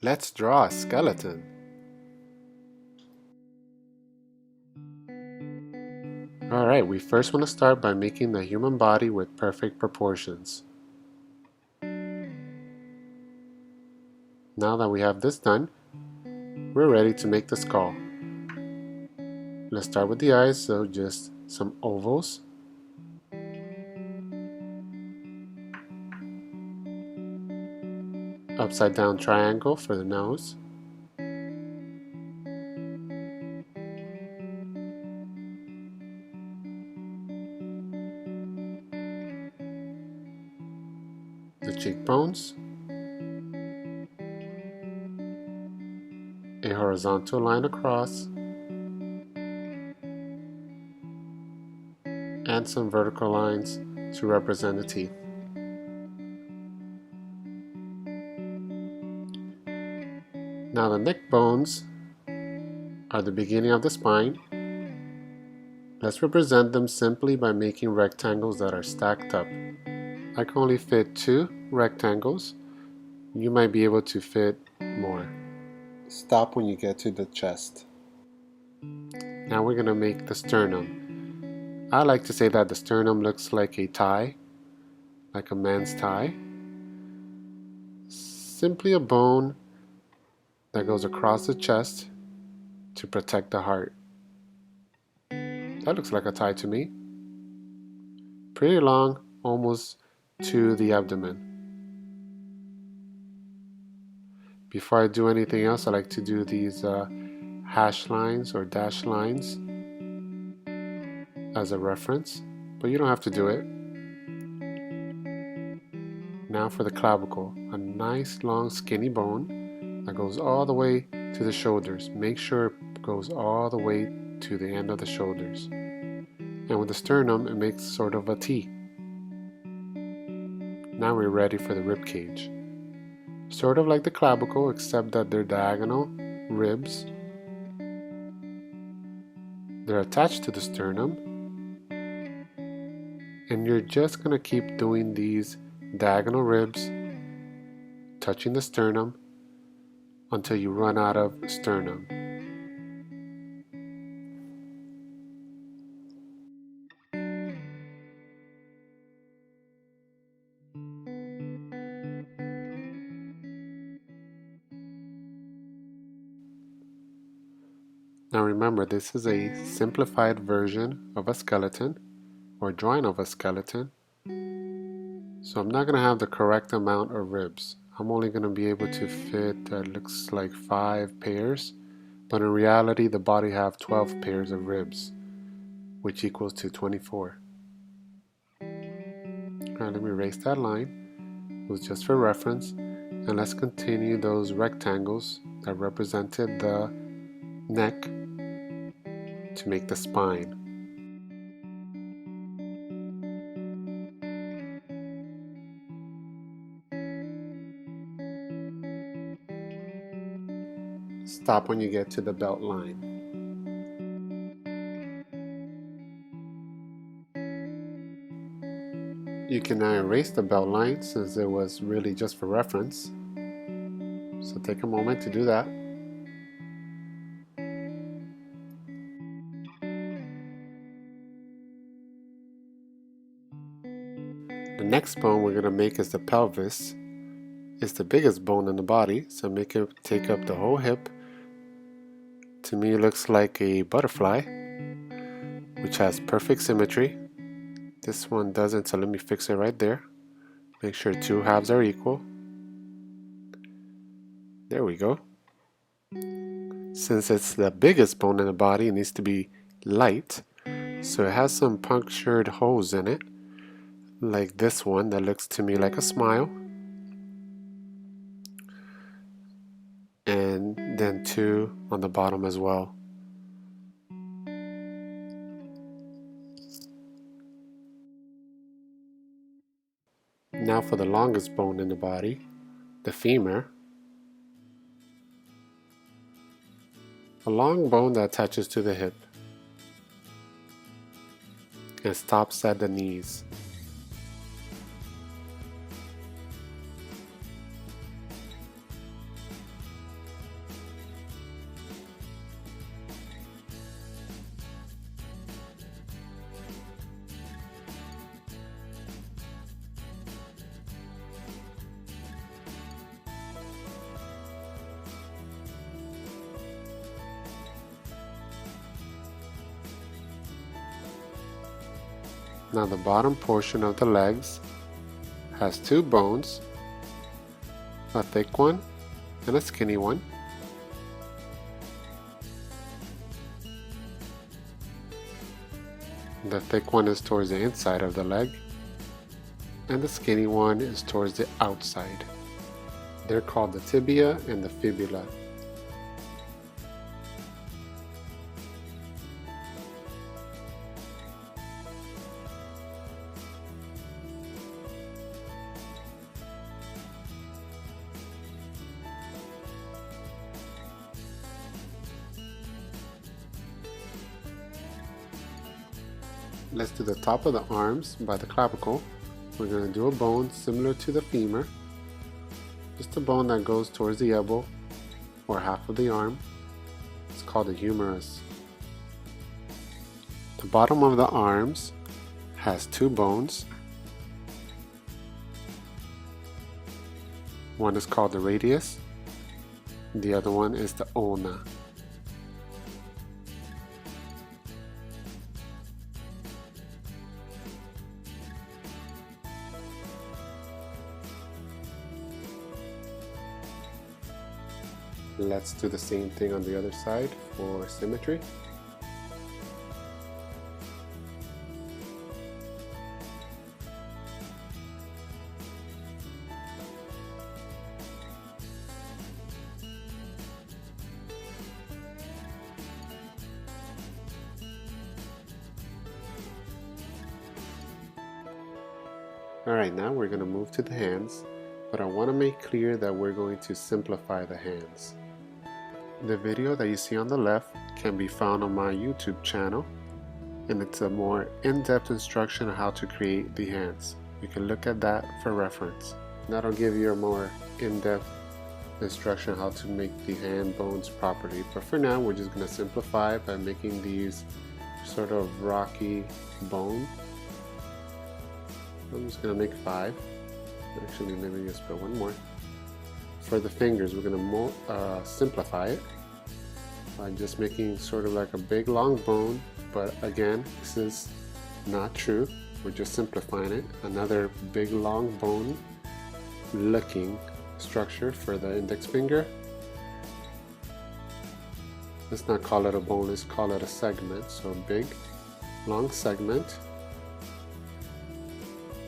Let's draw a skeleton. Alright, we first want to start by making the human body with perfect proportions. Now that we have this done, we're ready to make the skull. Let's start with the eyes, so just some ovals. Upside down triangle for the nose. The cheekbones. A horizontal line across. And some vertical lines to represent the teeth. Now the neck bones are the beginning of the spine. Let's represent them simply by making rectangles that are stacked up. I can only fit 2 rectangles. You might be able to fit more. Stop when you get to the chest. Now we're going to make the sternum. I like to say that the sternum looks like a tie, like a man's tie. Simply a bone that goes across the chest to protect the heart. That looks like a tie to me. Pretty long, almost to the abdomen. Before I do anything else, I like to do these hash lines or dash lines as a reference, but you don't have to do it. Now for the clavicle, a nice long skinny bone that goes all the way to the shoulders. Make sure it goes all the way to the end of the shoulders. And with the sternum, it makes sort of a T. Now we're ready for the rib cage. Sort of like the clavicle, except that they're diagonal ribs. They're attached to the sternum. And you're just going to keep doing these diagonal ribs, touching the sternum, until you run out of sternum. Now remember, this is a simplified version of a skeleton, or drawing of a skeleton. So I'm not going to have the correct amount of ribs. I'm only going to be able to fit, looks like 5 pairs, but in reality the body have 12 pairs of ribs, which equals to 24. Alright, let me erase that line. It was just for reference. And let's continue those rectangles that represented the neck to make the spine. Stop when you get to the belt line. You can now erase the belt line since it was really just for reference. So take a moment to do that. The next bone we're going to make is the pelvis. It's the biggest bone in the body, so make it take up the whole hip. To me, it looks like a butterfly, which has perfect symmetry. This one doesn't, so let me fix it right there. Make sure 2 halves are equal. There we go. Since it's the biggest bone in the body, it needs to be light. So it has some punctured holes in it, like this one that looks to me like a smile. And then 2 on the bottom as well. Now for the longest bone in the body, the femur. A long bone that attaches to the hip and stops at the knees. Now the bottom portion of the legs has two bones, a thick one and a skinny one. The thick one is towards the inside of the leg, and the skinny one is towards the outside. They're called the tibia and the fibula. Let's do the top of the arms by the clavicle. We're going to do a bone similar to the femur, just a bone that goes towards the elbow or half of the arm. It's called the humerus. The bottom of the arms has two bones. One is called the radius, the other one is the ulna. Let's do the same thing on the other side for symmetry. Alright, now we're going to move to the hands, but I want to make clear that we're going to simplify the hands. The video that you see on the left can be found on my YouTube channel, and it's a more in-depth instruction on how to create the hands. You can look at that for reference. That'll give you a more in-depth instruction how to make the hand bones properly. But for now, we're just going to simplify by making these sort of rocky bone. I'm just going to make 5. Actually, maybe just put one more. For the fingers, we're going to simplify it by just making sort of like a big long bone, but again, this is not true. We're just simplifying it. Another big long bone looking structure for the index finger. Let's not call it a bone, let's call it a segment. So big long segment.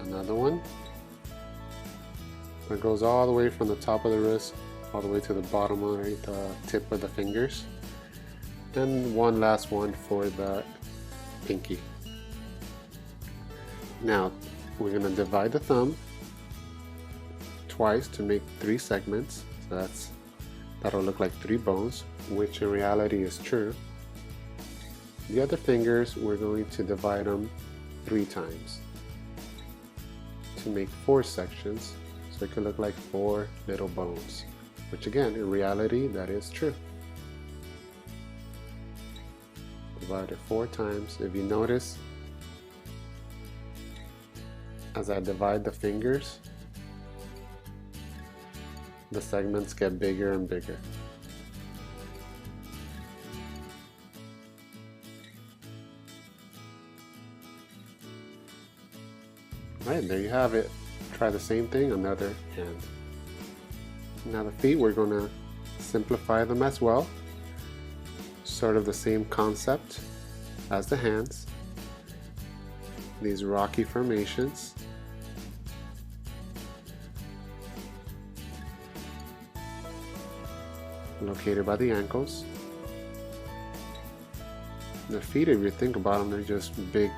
Another one that goes all the way from the top of the wrist all the way to the bottom of the tip of the fingers, and one last one for the pinky. Now we're going to divide the thumb twice to make 3 segments, so that'll look like 3 bones, which in reality is true. The other fingers, we're going to divide them 3 times to make 4 sections, so it could look like 4 little bones, which again, in reality, that is true. Divide it 4 times. If you notice, as I divide the fingers, the segments get bigger and bigger. Alright, there you have it. Try the same thing on the other hand. Now the feet, we're going to simplify them as well. Sort of the same concept as the hands. These rocky formations. Located by the ankles. The feet, if you think about them, they're just big,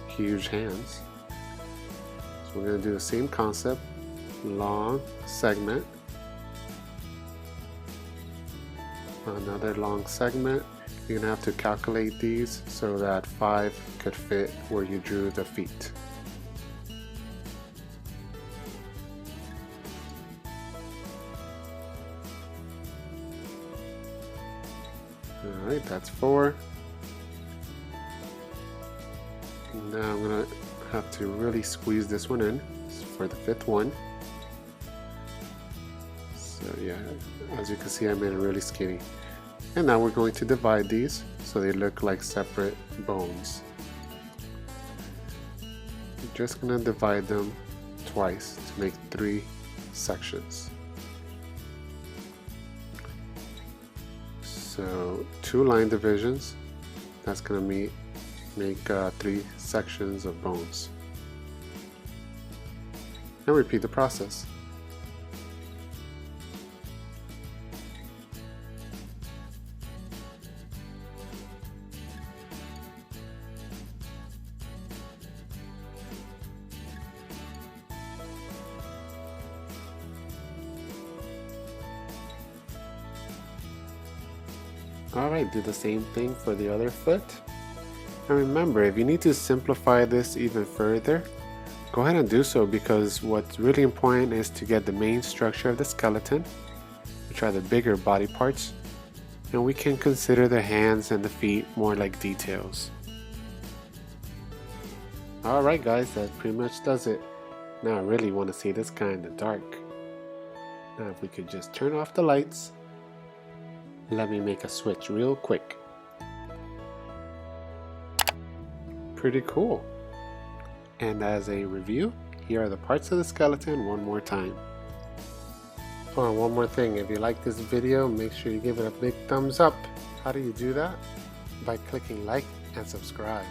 huge hands. So we're going to do the same concept, long segment, another long segment. You're going to have to calculate these so that 5 could fit where you drew the feet. Alright, that's 4. Now I'm going to have to really squeeze this one in for the 5th one. So yeah, as you can see, I made it really skinny. And now we're going to divide these so they look like separate bones. just going to divide them twice to make 3 sections. So 2 line divisions, that's going to make 3 sections of bones. And repeat the process. Alright, do the same thing for the other foot. And remember, if you need to simplify this even further, go ahead and do so, because what's really important is to get the main structure of the skeleton, which are the bigger body parts, and we can consider the hands and the feet more like details. Alright guys, that pretty much does it. Now I really want to see this guy in the dark. Now if we could just turn off the lights. Let me make a switch real quick. Pretty cool. And as a review, here are the parts of the skeleton one more time. Oh, and one more thing, if you like this video, make sure you give it a big thumbs up. How do you do that? By clicking like and subscribe.